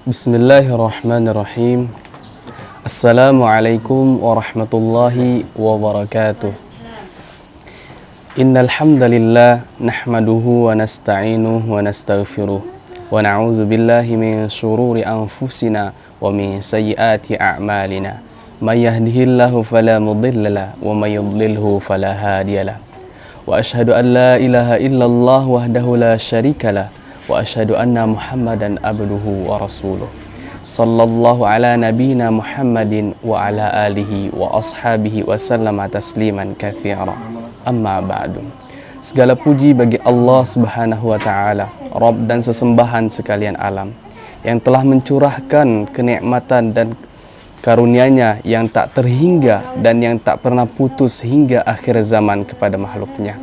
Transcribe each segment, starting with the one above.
Bismillahirrahmanirrahim. Assalamualaikum warahmatullahi wabarakatuh. Innal hamdalillah nahmaduhu wa nasta'inuhu wa nastaghfiruh wa na'udzu billahi min shururi anfusina wa min sayyiati a'malina. May yahdihillahu fala mudhillalah wa may yudlilhu fala hadiyalah. Wa asyhadu an la ilaha illallah wahdahu la syarikalah wa asyhadu anna Muhammadan abduhu wa rasuluh. Sallallahu ala nabina Muhammadin wa ala alihi wa ashabihi wa sallama tasliman katsira. Amma ba'du. Segala puji bagi Allah Subhanahu wa taala, Rabb dan sesembahan sekalian alam, yang telah mencurahkan kenikmatan dan karunia-Nya yang tak terhingga dan yang tak pernah putus hingga akhir zaman kepada makhluknya.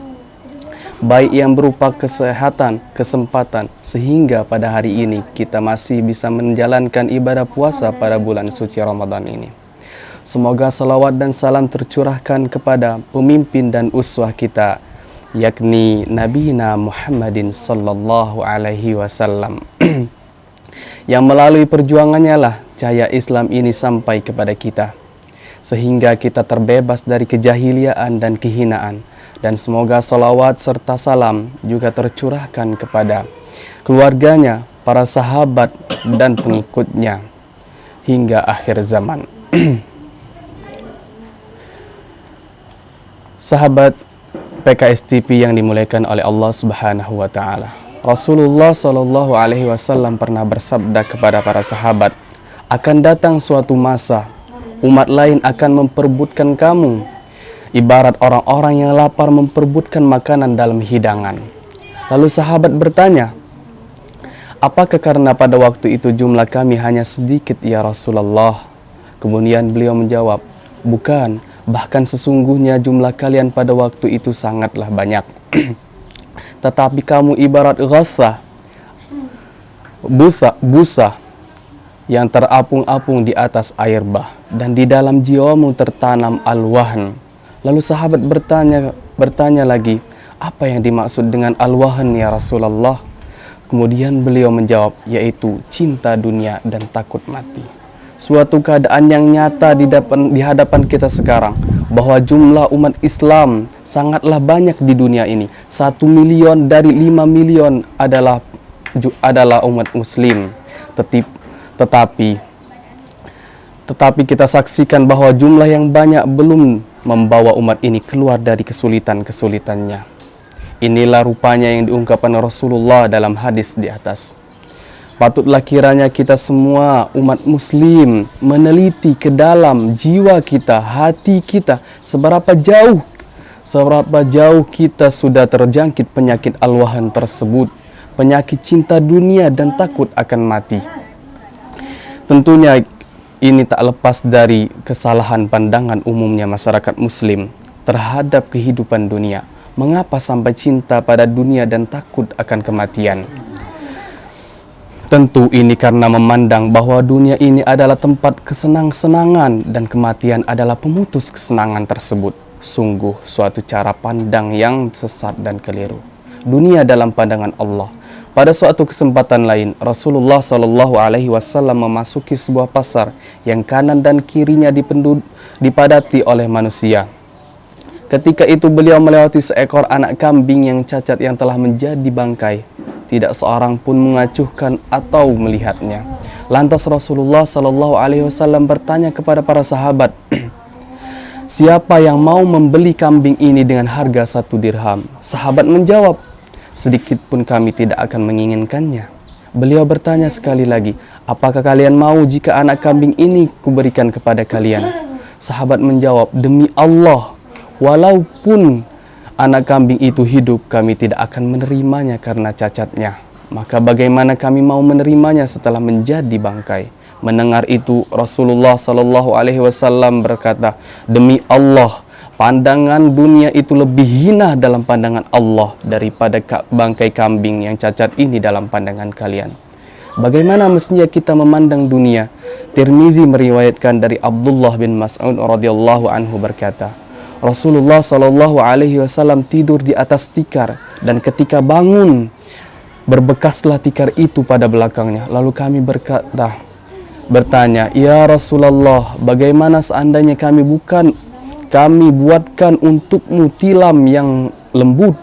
Baik yang berupa kesehatan, kesempatan, sehingga pada hari ini kita masih bisa menjalankan ibadah puasa pada bulan suci Ramadan ini. Semoga salawat dan salam tercurahkan kepada pemimpin dan uswah kita, yakni Nabi Muhammadin sallallahu alaihi wasallam, yang melalui perjuangannya lah cahaya Islam ini sampai kepada kita, sehingga kita terbebas dari kejahiliaan dan kehinaan. Dan semoga salawat serta salam juga tercurahkan kepada keluarganya, para sahabat dan pengikutnya hingga akhir zaman. Sahabat PKS TV yang dimuliakan oleh Allah Subhanahu wa taala. Rasulullah Shallallahu alaihi wasallam pernah bersabda kepada para sahabat, akan datang suatu masa umat lain akan memperebutkan kamu, ibarat orang-orang yang lapar memperebutkan makanan dalam hidangan. Lalu sahabat bertanya, apakah karena pada waktu itu jumlah kami hanya sedikit ya Rasulullah? Kemudian beliau menjawab, bukan, bahkan sesungguhnya jumlah kalian pada waktu itu sangatlah banyak. Tetapi kamu ibarat ghathah, busa yang terapung-apung di atas air bah, dan di dalam jiwamu tertanam al-wahn. Lalu sahabat bertanya lagi, apa yang dimaksud dengan al-wahn ya Rasulullah? Kemudian beliau menjawab, yaitu cinta dunia dan takut mati. Suatu keadaan yang nyata di hadapan kita sekarang, bahwa jumlah umat Islam sangatlah banyak di dunia ini. 1 miliar dari 5 miliar adalah umat Muslim. Tetapi kita saksikan bahwa jumlah yang banyak belum membawa umat ini keluar dari kesulitan-kesulitannya. Inilah rupanya yang diungkapkan Rasulullah dalam hadis di atas. Patutlah kiranya kita semua umat Muslim meneliti ke dalam jiwa kita, hati kita, seberapa jauh kita sudah terjangkit penyakit al-wahn tersebut, penyakit cinta dunia dan takut akan mati. Tentunya ini tak lepas dari kesalahan pandangan umumnya masyarakat Muslim terhadap kehidupan dunia. Mengapa sampai cinta pada dunia dan takut akan kematian? Tentu ini karena memandang bahwa dunia ini adalah tempat kesenang-senangan dan kematian adalah pemutus kesenangan tersebut. Sungguh suatu cara pandang yang sesat dan keliru. Dunia dalam pandangan Allah. Pada suatu kesempatan lain, Rasulullah Shallallahu alaihi wasallam memasuki sebuah pasar yang kanan dan kirinya dipadati oleh manusia. Ketika itu beliau melewati seekor anak kambing yang cacat yang telah menjadi bangkai. Tidak seorang pun mengacuhkan atau melihatnya. Lantas Rasulullah Shallallahu alaihi wasallam bertanya kepada para sahabat, siapa yang mau membeli kambing ini dengan harga 1 dirham? Sahabat menjawab, sedikit pun kami tidak akan menginginkannya. Beliau bertanya sekali lagi, apakah kalian mau jika anak kambing ini kuberikan kepada kalian? Sahabat menjawab, demi Allah, walaupun anak kambing itu hidup, kami tidak akan menerimanya karena cacatnya. Maka bagaimana kami mau menerimanya setelah menjadi bangkai? Mendengar itu, Rasulullah Shallallahu alaihi wasallam berkata, demi Allah, pandangan dunia itu lebih hina dalam pandangan Allah daripada bangkai kambing yang cacat ini dalam pandangan kalian. Bagaimana mestinya kita memandang dunia? Tirmizi meriwayatkan dari Abdullah bin Mas'ud radhiyallahu anhu berkata, Rasulullah Shallallahu alaihi wasallam tidur di atas tikar, dan ketika bangun Berbekaslah tikar itu pada belakangnya. Lalu kami bertanya, "Ya Rasulullah, bagaimana seandainya kami buatkan untukmu tilam yang lembut?"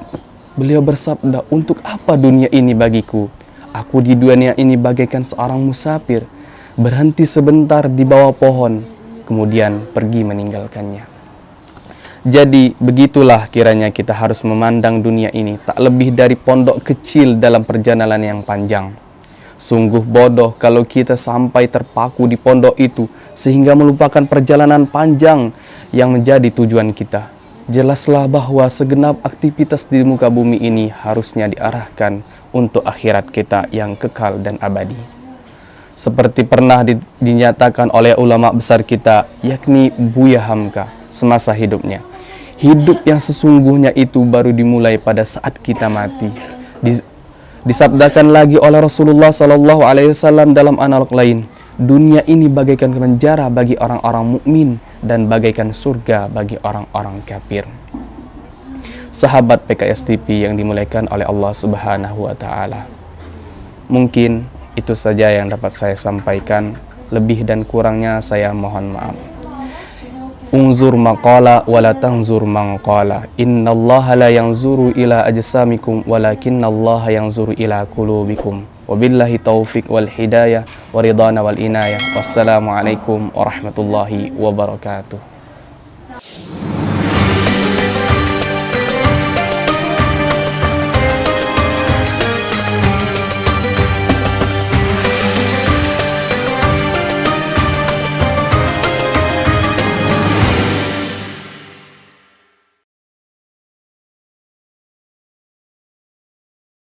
Beliau bersabda, "Untuk apa dunia ini bagiku? Aku di dunia ini bagaikan seorang musafir, berhenti sebentar di bawah pohon, kemudian pergi meninggalkannya." Jadi begitulah kiranya kita harus memandang dunia ini, tak lebih dari pondok kecil dalam perjalanan yang panjang. Sungguh bodoh kalau kita sampai terpaku di pondok itu sehingga melupakan perjalanan panjang yang menjadi tujuan kita. Jelaslah bahwa segenap aktivitas di muka bumi ini harusnya diarahkan untuk akhirat kita yang kekal dan abadi. Seperti pernah dinyatakan oleh ulama besar kita, yakni Buya Hamka semasa hidupnya. Hidup yang sesungguhnya itu baru dimulai pada saat kita mati. Disabdakan lagi oleh Rasulullah SAW dalam analog lain, dunia ini bagaikan penjara bagi orang-orang mukmin dan bagaikan surga bagi orang-orang kafir. Sahabat PKS TV yang dimuliakan oleh Allah Subhanahu wa Ta'ala, mungkin itu saja yang dapat saya sampaikan. Lebih dan kurangnya saya mohon maaf. Unzur maqala wa la tanzur maqala. Innallaha la yanzuru ila ajsamikum walakinallaha yanzuru ila qulubikum. Wabillahi taufiq wal hidayah wa ridana wal inayah. Wassalamualaikum warahmatullahi wabarakatuh.